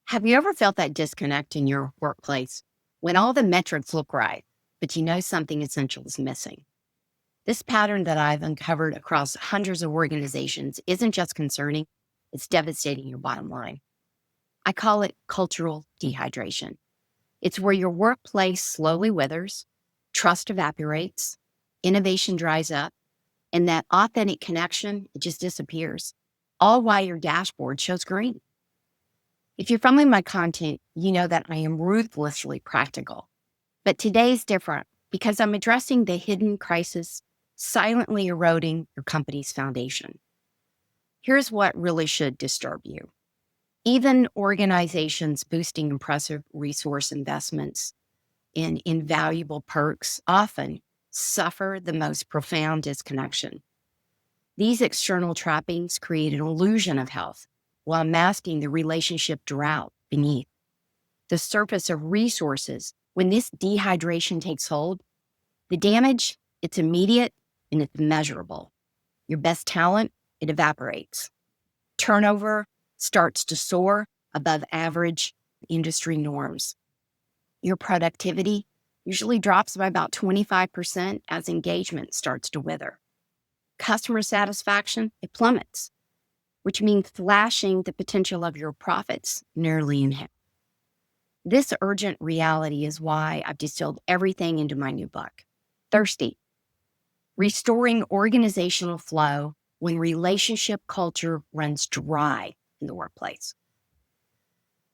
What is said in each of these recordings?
Have you ever felt that disconnect in your workplace when all the metrics look right, but you know something essential is missing? This pattern that I've uncovered across hundreds of organizations isn't just concerning, it's devastating your bottom line. I call it cultural dehydration. It's where your workplace slowly withers, trust evaporates, innovation dries up, and that authentic connection, it just disappears, all while your dashboard shows green. If you're following my content, you know that I am ruthlessly practical. But today's different because I'm addressing the hidden crisis silently eroding your company's foundation. Here's what really should disturb you. Even organizations boosting impressive resource investments in invaluable perks often suffer the most profound disconnection. These external trappings create an illusion of health while masking the relationship drought beneath. The surface of resources, when this dehydration takes hold, the damage, it's immediate and it's measurable. Your best talent, it evaporates. Turnover starts to soar above average industry norms. Your productivity usually drops by about 25% as engagement starts to wither. Customer satisfaction, it plummets, which means slashing the potential of your profits nearly in half. This urgent reality is why I've distilled everything into my new book, Thirsty: Restoring Organizational Flow When Relationship Culture Runs Dry in the Workplace.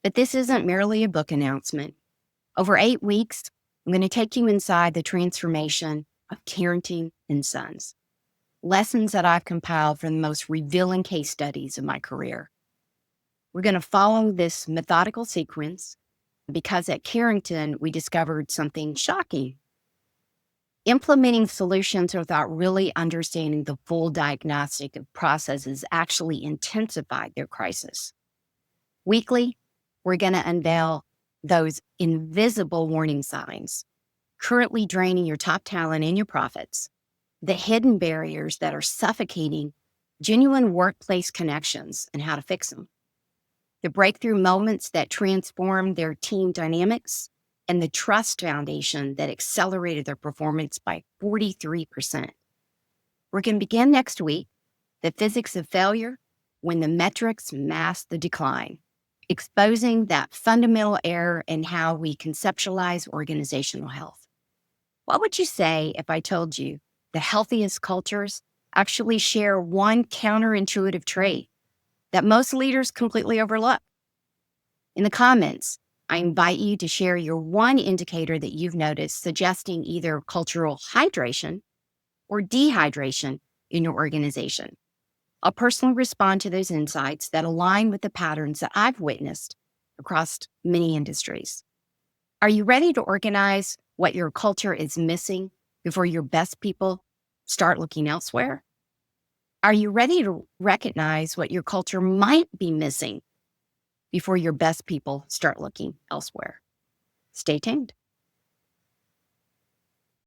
But this isn't merely a book announcement. Over 8 weeks, I'm going to take you inside the transformation of Carrington Sons. Lessons that I've compiled from the most revealing case studies of my career. We're going to follow this methodical sequence because at Carrington, we discovered something shocking. Implementing solutions without really understanding the full diagnostic of processes actually intensified their crisis. Weekly, we're going to unveil those invisible warning signs currently draining your top talent and your profits, the hidden barriers that are suffocating genuine workplace connections and how to fix them, the breakthrough moments that transformed their team dynamics, and the trust foundation that accelerated their performance by 43%. We're going to begin next week, the physics of failure when the metrics mask the decline, exposing that fundamental error in how we conceptualize organizational health. What would you say if I told you the healthiest cultures actually share one counterintuitive trait that most leaders completely overlook? In the comments, I invite you to share your one indicator that you've noticed suggesting either cultural hydration or dehydration in your organization. I'll personally respond to those insights that align with the patterns that I've witnessed across many industries. Are you ready to organize what your culture is missing before your best people start looking elsewhere? Are you ready to recognize what your culture might be missing before your best people start looking elsewhere? Stay tuned.